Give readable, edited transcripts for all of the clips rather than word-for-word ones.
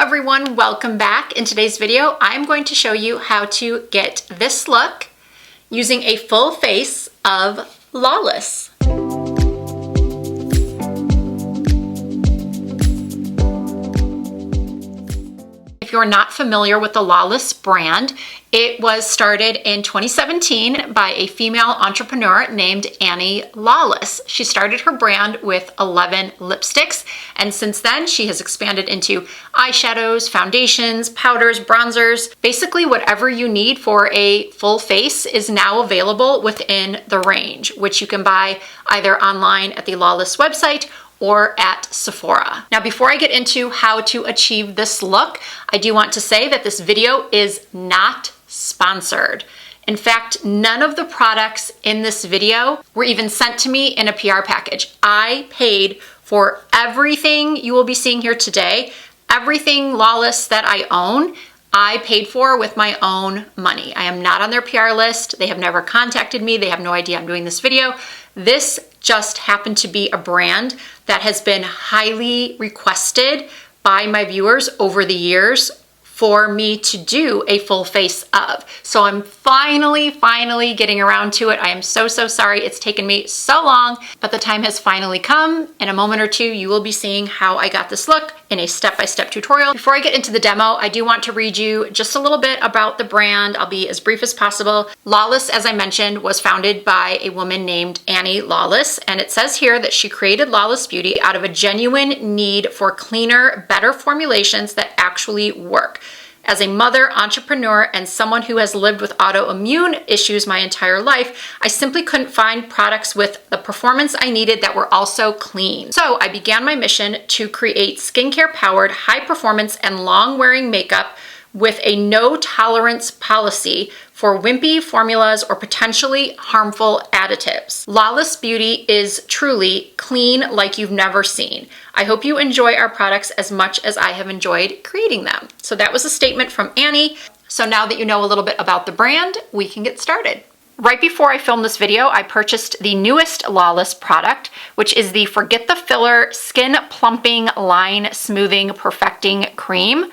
everyone, welcome back. In today's video, I'm going to show you how to get this look using a full face of Lawless. If you're not familiar with the Lawless brand, it was started in 2017 by a female entrepreneur named Annie Lawless. She started her brand with 11 lipsticks, and since then she has expanded into eyeshadows, foundations, powders, bronzers. Basically whatever you need for a full face is now available within the range, which you can buy either online at the Lawless website or at Sephora. Now, before I get into how to achieve this look, I do want to say that this video is not sponsored. In fact, none of the products in this video were even sent to me in a PR package. I paid for everything you will be seeing here today. Everything Lawless that I own, I paid for with my own money. I am not on their PR list. They have never contacted me. They have no idea I'm doing this video. This just happened to be a brand that has been highly requested by my viewers over the years for me to do a full face of. So I'm finally getting around to it. I am so sorry it's taken me so long, but the time has finally come. In a moment or two, you will be seeing how I got this look in a step-by-step tutorial. Before I get into the demo, I do want to read you just a little bit about the brand. I'll be as brief as possible. Lawless, as I mentioned, was founded by a woman named Annie Lawless, and it says here that she created Lawless Beauty out of a genuine need for cleaner, better formulations that actually work. As a mother, entrepreneur, and someone who has lived with autoimmune issues my entire life, I simply couldn't find products with the performance I needed that were also clean. So I began my mission to create skincare-powered, high-performance, and long-wearing makeup with a no-tolerance policy for wimpy formulas or potentially harmful additives. Lawless Beauty is truly clean like you've never seen. I hope you enjoy our products as much as I have enjoyed creating them. So that was a statement from Annie. So now that you know a little bit about the brand, we can get started. Right before I filmed this video, I purchased the newest Lawless product, which is the Forget the Filler Skin Plumping Line Smoothing Perfecting Cream.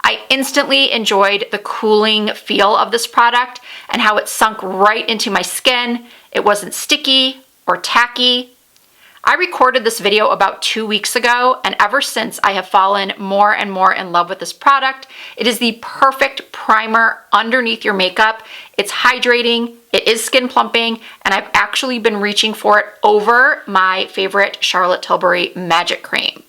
I instantly enjoyed the cooling feel of this product and how it sunk right into my skin. It wasn't sticky or tacky. I recorded this video about 2 weeks ago, and ever since I have fallen more and more in love with this product. It is the perfect primer underneath your makeup. It's hydrating, it is skin plumping, and I've actually been reaching for it over my favorite Charlotte Tilbury Magic Cream.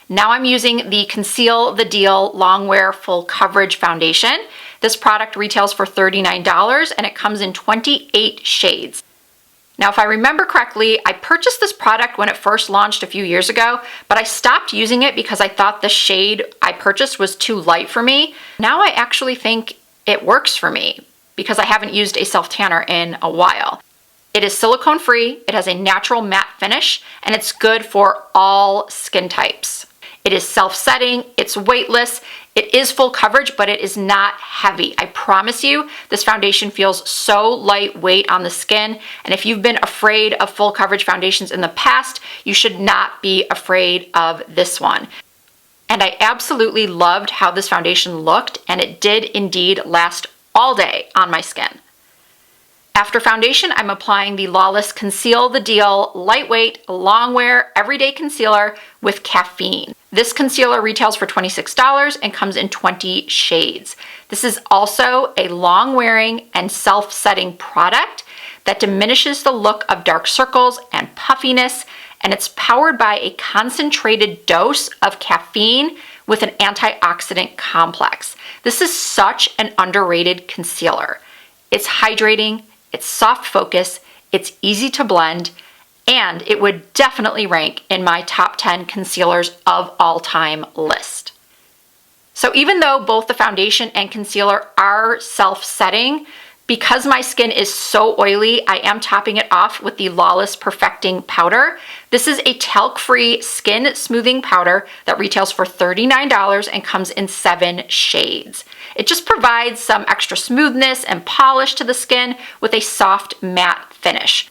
Now I'm using the Conceal the Deal Longwear Full Coverage Foundation. This product retails for $39 and it comes in 28 shades. Now, if I remember correctly, I purchased this product when it first launched a few years ago, but I stopped using it because I thought the shade I purchased was too light for me. Now I actually think it works for me because I haven't used a self-tanner in a while. It is silicone-free, it has a natural matte finish, and it's good for all skin types. It is self-setting, it's weightless, it is full coverage, but it is not heavy. I promise you, this foundation feels so lightweight on the skin, and if you've been afraid of full coverage foundations in the past, you should not be afraid of this one. And I absolutely loved how this foundation looked, and it did indeed last all day on my skin. After foundation, I'm applying the Lawless Conceal the Deal Lightweight Longwear Everyday Concealer with Caffeine. This concealer retails for $26 and comes in 20 shades. This is also a long-wearing and self-setting product that diminishes the look of dark circles and puffiness, and it's powered by a concentrated dose of caffeine with an antioxidant complex. This is such an underrated concealer. It's hydrating, it's soft focus, it's easy to blend, and it would definitely rank in my top 10 concealers of all time list. So even though both the foundation and concealer are self-setting, because my skin is so oily, I am topping it off with the Lawless Perfecting Powder. This is a talc-free skin smoothing powder that retails for $39 and comes in 7 shades. It just provides some extra smoothness and polish to the skin with a soft matte finish.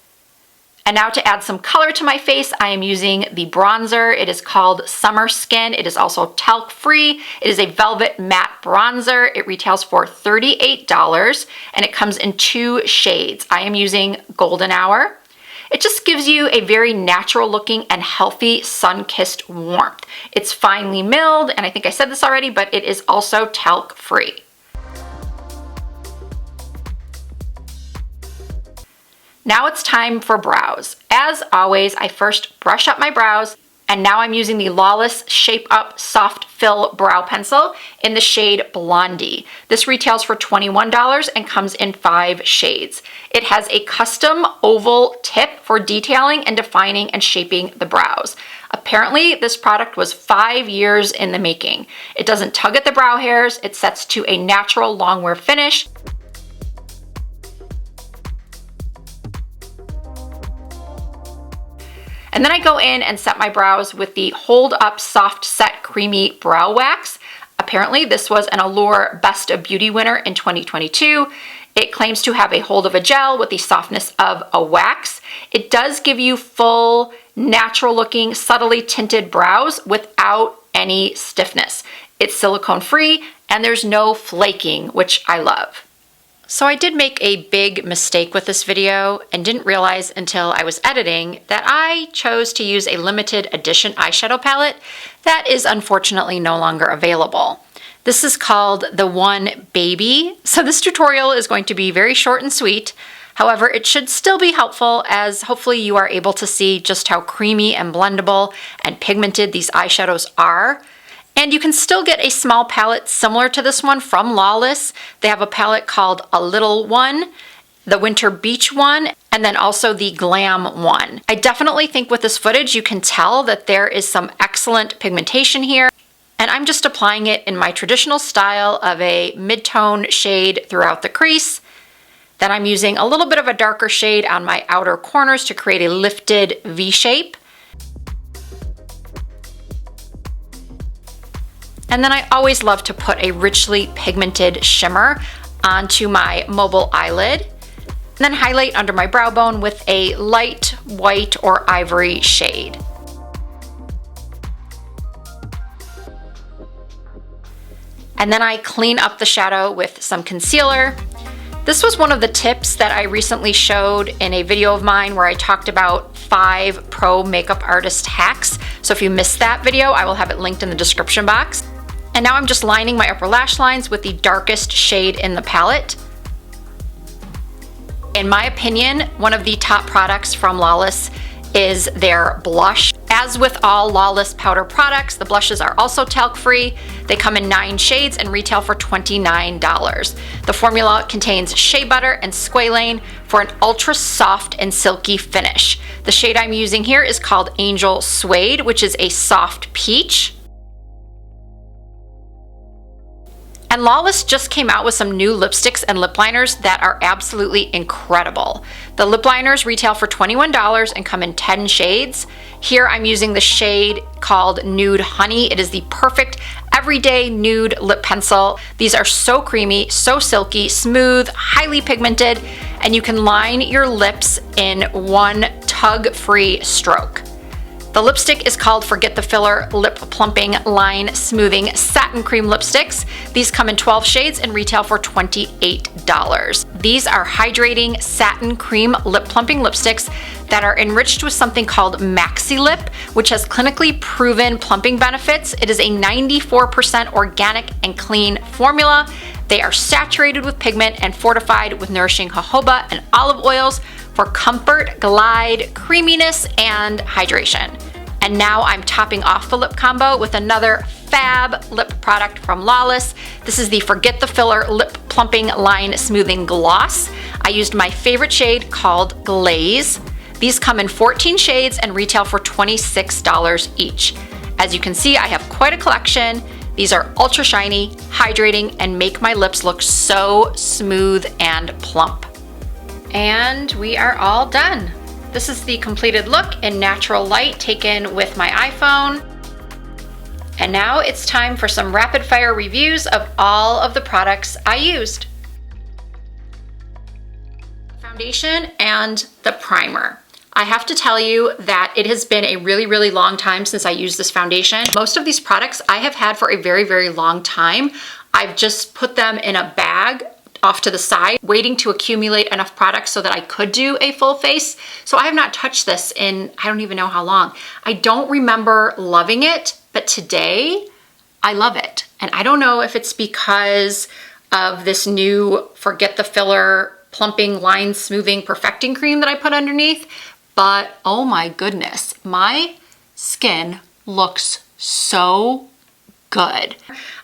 And now to add some color to my face, I am using the bronzer. It is called Summer Skin. It is also talc free. It is a velvet matte bronzer. It retails for $38 and it comes in 2 shades. I am using Golden Hour. It just gives you a very natural looking and healthy sun-kissed warmth. It's finely milled, and I think I said this already, but it is also talc free. Now it's time for brows. As always, I first brush up my brows, and now I'm using the Lawless Shape Up Soft Fill Brow Pencil in the shade Blondie. This retails for $21 and comes in 5 shades. It has a custom oval tip for detailing and defining and shaping the brows. Apparently, this product was 5 years in the making. It doesn't tug at the brow hairs, it sets to a natural long wear finish. And then I go in and set my brows with the Hold Up Soft Set Creamy Brow Wax. Apparently this was an Allure Best of Beauty winner in 2022. It claims to have a hold of a gel with the softness of a wax. It does give you full, natural looking, subtly tinted brows without any stiffness. It's silicone free and there's no flaking, which I love. So I did make a big mistake with this video and didn't realize until I was editing that I chose to use a limited edition eyeshadow palette that is unfortunately no longer available. This is called the One Baby. So this tutorial is going to be very short and sweet. However, it should still be helpful as hopefully you are able to see just how creamy and blendable and pigmented these eyeshadows are. And you can still get a small palette similar to this one from Lawless. They have a palette called A Little One, the Winter Beach one, and then also the Glam one. I definitely think with this footage you can tell that there is some excellent pigmentation here. And I'm just applying it in my traditional style of a mid-tone shade throughout the crease. Then I'm using a little bit of a darker shade on my outer corners to create a lifted V shape. And then I always love to put a richly pigmented shimmer onto my mobile eyelid, and then highlight under my brow bone with a light white or ivory shade. And then I clean up the shadow with some concealer. This was one of the tips that I recently showed in a video of mine where I talked about 5 pro makeup artist hacks. So if you missed that video, I will have it linked in the description box. And now I'm just lining my upper lash lines with the darkest shade in the palette. In my opinion, one of the top products from Lawless is their blush. As with all Lawless powder products, the blushes are also talc free. They come in 9 shades and retail for $29. The formula contains shea butter and squalane for an ultra soft and silky finish. The shade I'm using here is called Angel Suede, which is a soft peach. And Lawless just came out with some new lipsticks and lip liners that are absolutely incredible. The lip liners retail for $21 and come in 10 shades. Here I'm using the shade called Nude Honey. It is the perfect everyday nude lip pencil. These are so creamy, so silky, smooth, highly pigmented, and you can line your lips in one tug-free stroke. The lipstick is called Forget the Filler Lip Plumping Line Smoothing Satin Cream Lipsticks. These come in 12 shades and retail for $28. These are hydrating satin cream lip plumping lipsticks that are enriched with something called Maxi Lip, which has clinically proven plumping benefits. It is a 94% organic and clean formula. They are saturated with pigment and fortified with nourishing jojoba and olive oils for comfort, glide, creaminess, and hydration. And now I'm topping off the lip combo with another fab lip product from Lawless. This is the Forget the Filler Lip Plumping Line Smoothing Gloss. I used my favorite shade called Glaze. These come in 14 shades and retail for $26 each. As you can see, I have quite a collection. These are ultra shiny, hydrating, and make my lips look so smooth and plump. And we are all done. This is the completed look in natural light taken with my iPhone. And now it's time for some rapid fire reviews of all of the products I used. Foundation and the primer. I have to tell you that it has been a really, really long time since I used this foundation. Most of these products I have had for a very, very long time. I've just put them in a bag off to the side, waiting to accumulate enough products so that I could do a full face. So I have not touched this in, I don't even know how long. I don't remember loving it, but today I love it. And I don't know if it's because of this new Forget the Filler Plumping, Line Smoothing, Perfecting Cream that I put underneath, but oh my goodness, my skin looks so good.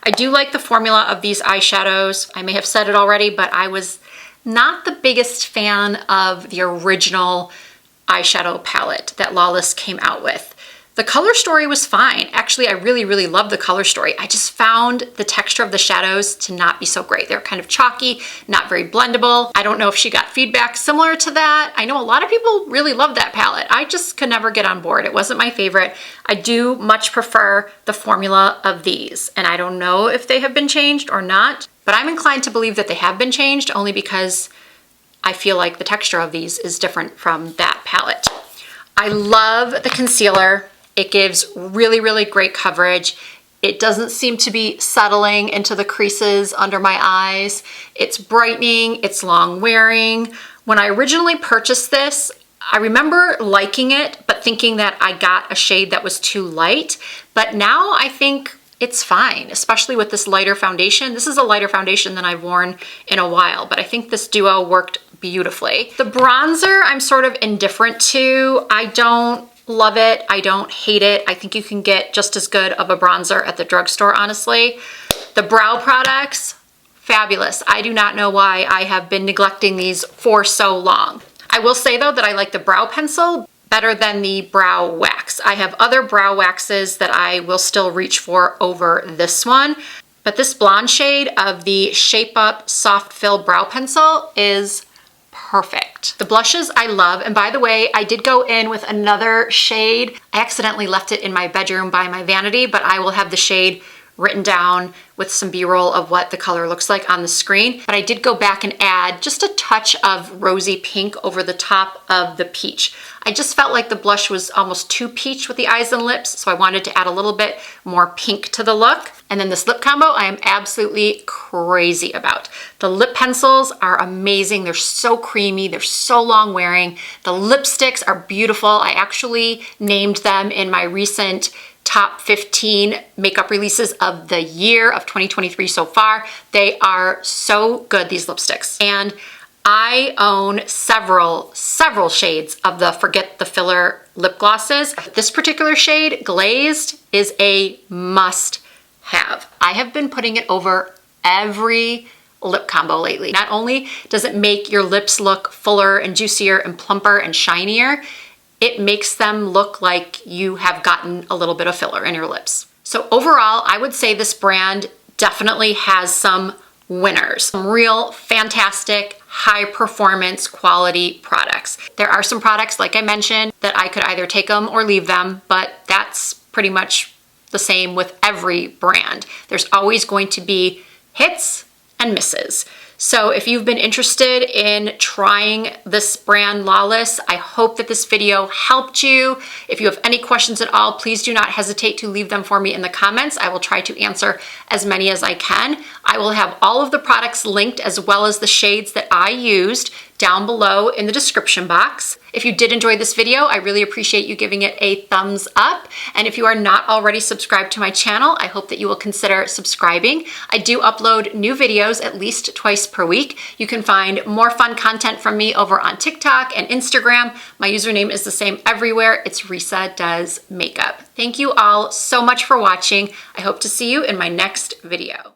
I do like the formula of these eyeshadows. I may have said it already, but I was not the biggest fan of the original eyeshadow palette that Lawless came out with. The color story was fine. Actually, I really, really love the color story. I just found the texture of the shadows to not be so great. They're kind of chalky, not very blendable. I don't know if she got feedback similar to that. I know a lot of people really love that palette. I just could never get on board. It wasn't my favorite. I do much prefer the formula of these, and I don't know if they have been changed or not, but I'm inclined to believe that they have been changed only because I feel like the texture of these is different from that palette. I love the concealer. It gives really, really great coverage. It doesn't seem to be settling into the creases under my eyes. It's brightening, it's long wearing. When I originally purchased this, I remember liking it, but thinking that I got a shade that was too light. But now I think it's fine, especially with this lighter foundation. This is a lighter foundation than I've worn in a while, but I think this duo worked beautifully. The bronzer, I'm sort of indifferent to. I don't love it. I don't hate it. I think you can get just as good of a bronzer at the drugstore, honestly. The brow products, fabulous. I do not know why I have been neglecting these for so long. I will say though that I like the brow pencil better than the brow wax. I have other brow waxes that I will still reach for over this one, but this blonde shade of the Shape Up Soft Fill Brow Pencil is perfect. The blushes I love, and by the way, I did go in with another shade. I accidentally left it in my bedroom by my vanity, but I will have the shade written down with some B-roll of what the color looks like on the screen. But I did go back and add just a touch of rosy pink over the top of the peach. I just felt like the blush was almost too peach with the eyes and lips, so I wanted to add a little bit more pink to the look. And then this lip combo I am absolutely crazy about. The lip pencils are amazing. They're so creamy. They're so long wearing. The lipsticks are beautiful. I actually named them in my recent top 15 makeup releases of the year of 2023 so far. They are so good, these lipsticks. And I own several shades of the Forget the Filler lip glosses. This particular shade, Glazed, is a must have. I have been putting it over every lip combo lately. Not only does it make your lips look fuller and juicier and plumper and shinier, it makes them look like you have gotten a little bit of filler in your lips. So overall, I would say this brand definitely has some winners, some real fantastic, high performance quality products. There are some products, like I mentioned, that I could either take them or leave them, but that's pretty much the same with every brand. There's always going to be hits and misses. So if you've been interested in trying this brand Lawless, I hope that this video helped you. If you have any questions at all, please do not hesitate to leave them for me in the comments. I will try to answer as many as I can. I will have all of the products linked as well as the shades that I used down below in the description box. If you did enjoy this video, I really appreciate you giving it a thumbs up. And if you are not already subscribed to my channel, I hope that you will consider subscribing. I do upload new videos at least twice per week. You can find more fun content from me over on TikTok and Instagram. My username is the same everywhere. It's Risa Does Makeup. Thank you all so much for watching. I hope to see you in my next video.